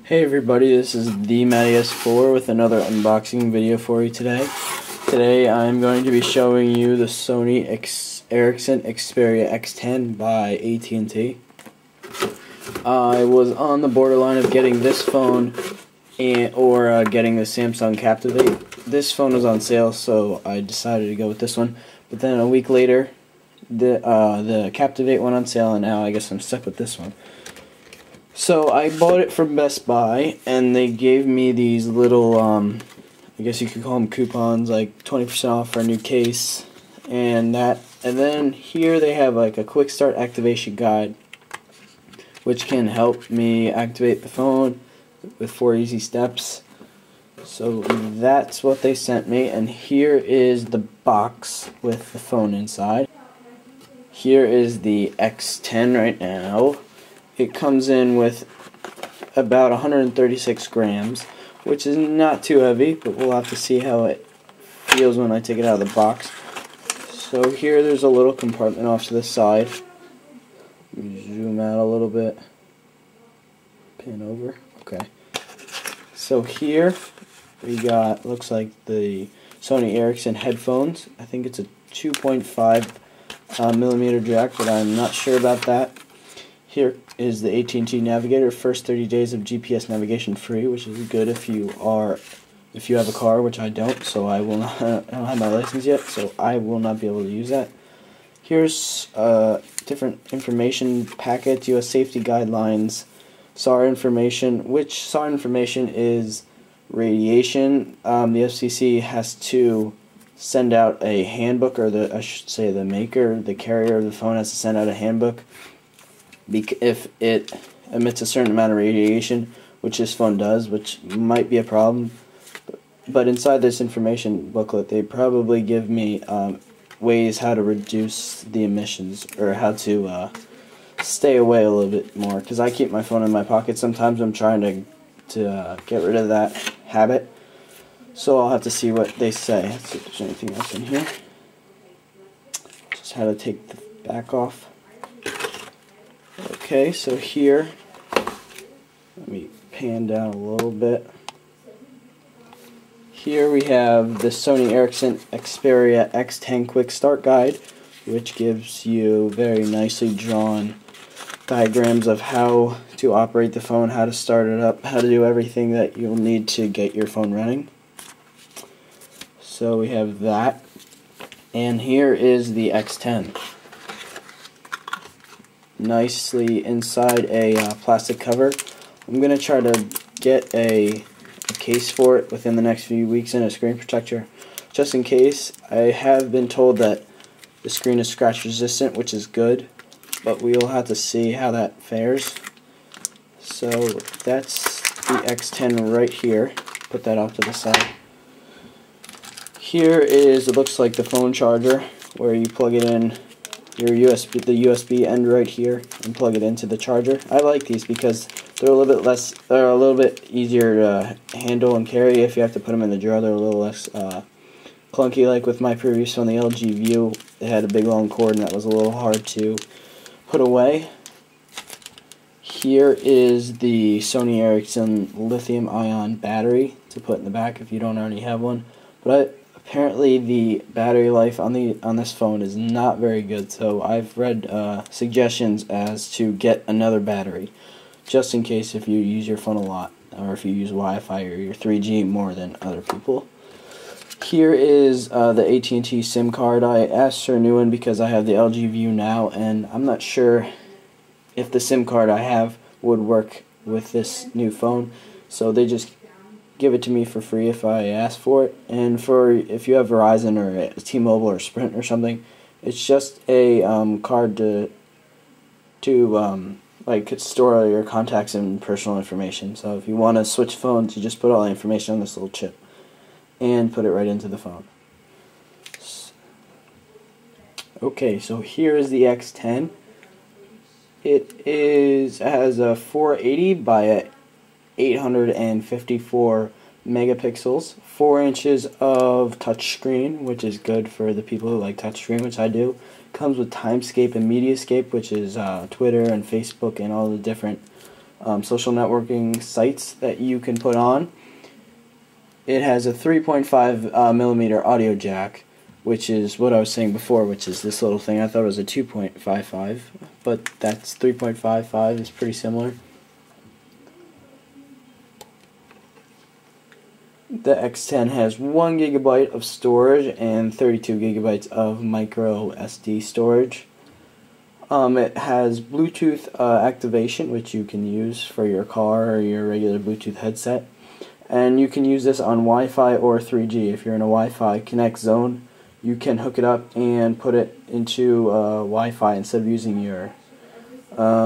Hey everybody, this is the Matty S4 with another unboxing video for you today. Today I'm going to be showing you the Sony Ericsson Xperia X10 by AT&T. I was on the borderline of getting this phone or getting the Samsung Captivate. This phone was on sale, so I decided to go with this one. But then a week later, the Captivate went on sale, and now I guess I'm stuck with this one. So I bought it from Best Buy, and they gave me these little, I guess you could call them coupons, like 20% off for a new case, and then here they have like a quick start activation guide, which can help me activate the phone with 4 easy steps. So that's what they sent me, and here is the box with the phone inside. Here is the X10 right now. It comes in with about 136 grams, which is not too heavy, but we'll have to see how it feels when I take it out of the box. So here there's a little compartment off to the side. Zoom out a little bit. Pan over. Okay. So here we got, looks like the Sony Ericsson headphones. I think it's a 2.5 millimeter jack, but I'm not sure about that. Here is the AT&T Navigator, first 30 days of GPS navigation free, which is good if you have a car, which I don't, so I will not. I don't have my license yet, so I will not be able to use that. Here's different information packets, U.S. safety guidelines, SAR information, which SAR information is radiation. The FCC has to send out a handbook, or I should say the carrier of the phone has to send out a handbook if it emits a certain amount of radiation, which this phone does, which might be a problem. But inside this information booklet, they probably give me ways how to reduce the emissions, or how to stay away a little bit more, because I keep my phone in my pocket. Sometimes I'm trying to get rid of that habit, so I'll have to see what they say. Let's see if there's anything else in here. Just how to take the back off. Okay, so here, let me pan down a little bit. Here we have the Sony Ericsson Xperia X10 Quick Start Guide, which gives you very nicely drawn diagrams of how to operate the phone, how to start it up, how to do everything that you'll need to get your phone running. So we have that, and here is the X10. Nicely inside a plastic cover. I'm going to try to get a case for it within the next few weeks, and a screen protector just in case. I have been told that the screen is scratch resistant, which is good, but we'll have to see how that fares. So that's the X10 right here. Put that off to the side. Here is, it looks like the phone charger, where you plug it in the USB end right here and plug it into the charger. I like these because they're a little bit easier to handle and carry. If you have to put them in the drawer, they're a little less clunky. Like with my previous one, the LG View, it had a big long cord, and that was a little hard to put away. Here is the Sony Ericsson lithium-ion battery to put in the back if you don't already have one. But apparently the battery life on this phone is not very good, so I've read suggestions as to get another battery, just in case if you use your phone a lot, or if you use Wi-Fi or your 3G more than other people. Here is the AT&T SIM card. I asked for a new one because I have the LG View now, and I'm not sure if the SIM card I have would work with this new phone, so they just give it to me for free if I ask for it. And if you have Verizon or T-Mobile or Sprint or something, it's just a card to like store your contacts and personal information. So if you want to switch phones, you just put all the information on this little chip and put it right into the phone. Okay, so here is the X10. It has a 480 by a 854 megapixels, 4 inches of touchscreen, which is good for the people who like touchscreen, which I do. Comes with Timescape and Mediascape, which is Twitter and Facebook and all the different social networking sites that you can put on. It has a 3.5 millimeter audio jack, which is what I was saying before, which is this little thing. I thought it was a 2.55, but that's 3.55 is pretty similar. The X10 has 1 GB of storage and 32 GB of micro SD storage. It has Bluetooth activation, which you can use for your car or your regular Bluetooth headset. And you can use this on Wi-Fi or 3G. If you're in a Wi-Fi Connect zone, you can hook it up and put it into Wi-Fi instead of using your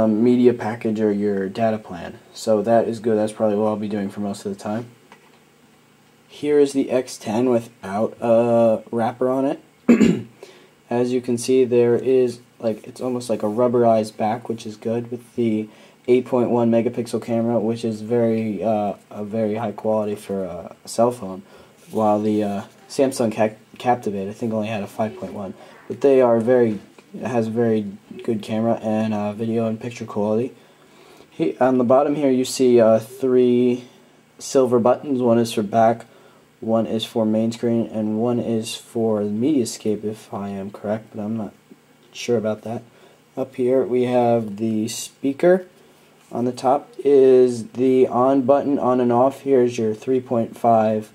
media package or your data plan. So that is good. That's probably what I'll be doing for most of the time. Here is the X10 without a wrapper on it. As you can see, there is it's almost like a rubberized back, which is good, with the 8.1 megapixel camera, which is very a very high quality for a cell phone, while the Samsung Captivate I think only had a 5.1, but they are it has very good camera and video and picture quality. On the bottom here you see 3 silver buttons. One is for back, one is for main screen, and one is for Mediascape, if I am correct, but I'm not sure about that. Up here we have the speaker. On the top is the on button, on and off. Here's your 3.5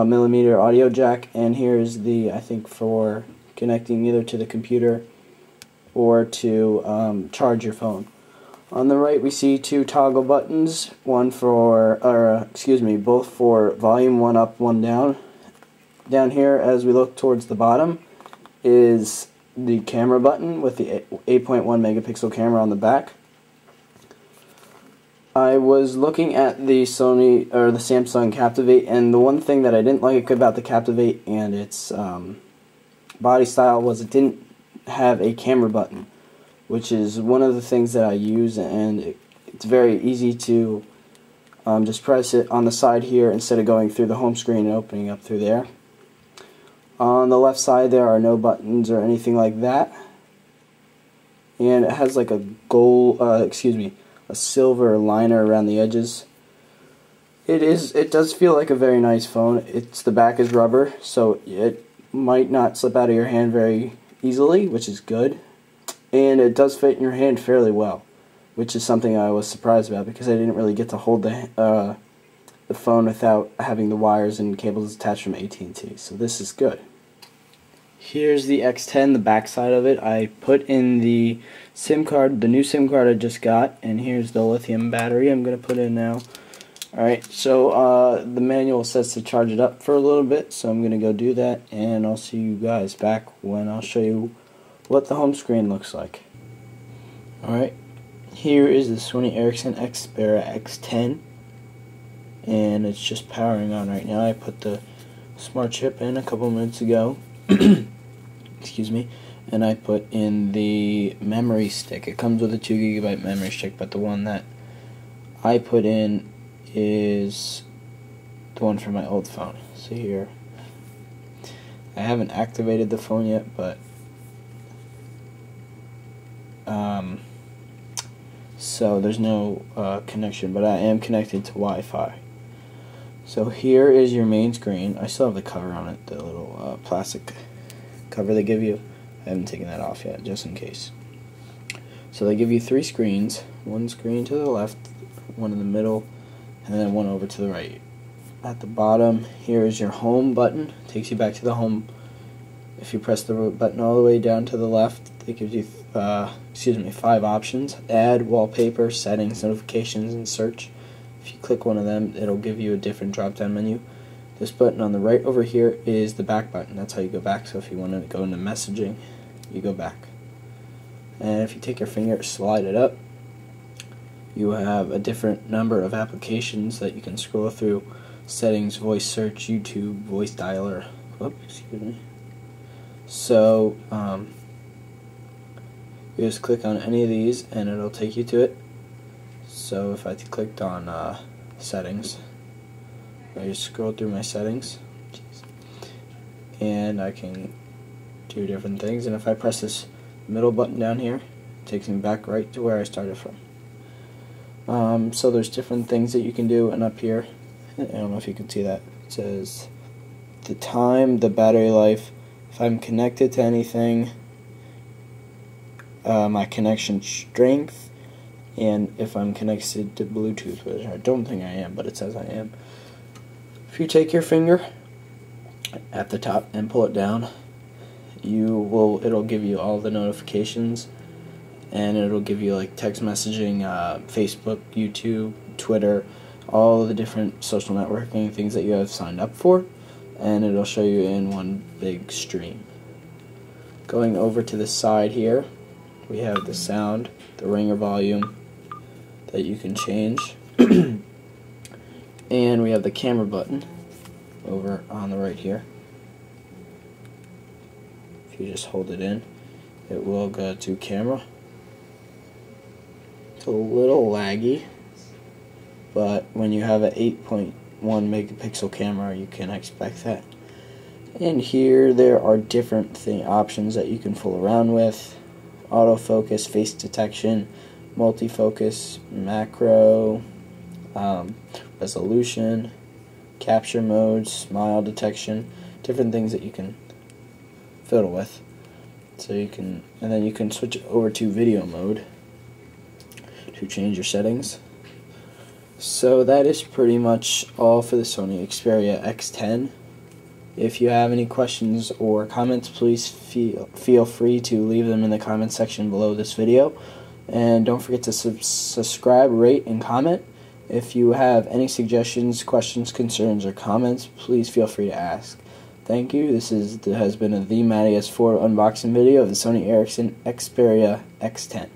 millimeter audio jack, and here's the, I think, for connecting either to the computer or to charge your phone. On the right we see 2 toggle buttons, both for volume, one up, one down. Down here, as we look towards the bottom, is the camera button with the 8.1 megapixel camera on the back. I was looking at the Samsung Captivate, and the one thing that I didn't like about the Captivate and its body style was it didn't have a camera button, which is one of the things that I use, and it's very easy to just press it on the side here instead of going through the home screen and opening up through there. On the left side there are no buttons or anything like that, and it has like a a silver liner around the edges. It does feel like a very nice phone. The back is rubber, so it might not slip out of your hand very easily, which is good. And it does fit in your hand fairly well, which is something I was surprised about because I didn't really get to hold the phone without having the wires and cables attached from AT&T. So this is good. Here's the X10, the back side of it. I put in the SIM card, the new SIM card I just got, and here's the lithium battery I'm going to put in now. Alright, so the manual says to charge it up for a little bit, so I'm going to go do that, and I'll see you guys back when I'll show you what the home screen looks like. Alright, here is the Sony Ericsson Xperia X10, and it's just powering on right now. I put the smart chip in a couple minutes ago. Excuse me, and I put in the memory stick. It comes with a 2 GB memory stick, but the one that I put in is the one from my old phone. See here, I haven't activated the phone yet, but so there's no connection, but I am connected to Wi-Fi. So here is your main screen. I still have the cover on it, the little plastic cover they give you. I haven't taken that off yet, just in case. So they give you 3 screens, one screen to the left, one in the middle, and then one over to the right. At the bottom, here is your home button. It takes you back to the home. If you press the button all the way down to the left, it gives you 5 options: add, wallpaper, settings, notifications, and search. If you click one of them, it'll give you a different drop-down menu. This button on the right over here is the back button. That's how you go back. So if you want to go into messaging, you go back. And if you take your finger, slide it up, you have a different number of applications that you can scroll through: settings, voice search, YouTube, voice dialer. Oops, excuse me. So you just click on any of these and it'll take you to it. So if I clicked on settings, I just scroll through my settings, and I can do different things. And if I press this middle button down here, it takes me back right to where I started from. So there's different things that you can do, and up here, I don't know if you can see that, it says the time, the battery life, if I'm connected to anything, my connection strength, and if I'm connected to Bluetooth, which I don't think I am, but it says I am. If you take your finger at the top and pull it down, it'll give you all the notifications, and it'll give you like text messaging, Facebook, YouTube, Twitter, all the different social networking things that you have signed up for, and it'll show you in one big stream. Going over to the side here, we have the sound, the ringer volume that you can change, and we have the camera button over on the right here. If you just hold it in, it will go to camera. It's a little laggy, but when you have an 8.1 megapixel camera, you can expect that. And here there are different options that you can fool around with: autofocus, face detection, multifocus, macro, resolution, capture mode, smile detection, different things that you can fiddle with. So you can, and then you can switch it over to video mode to change your settings. So that is pretty much all for the Sony Xperia X10. If you have any questions or comments, please feel free to leave them in the comment section below this video. And don't forget to subscribe, rate, and comment. If you have any suggestions, questions, concerns, or comments, please feel free to ask. Thank you. This has been a The Matty S4 unboxing video of the Sony Ericsson Xperia X10.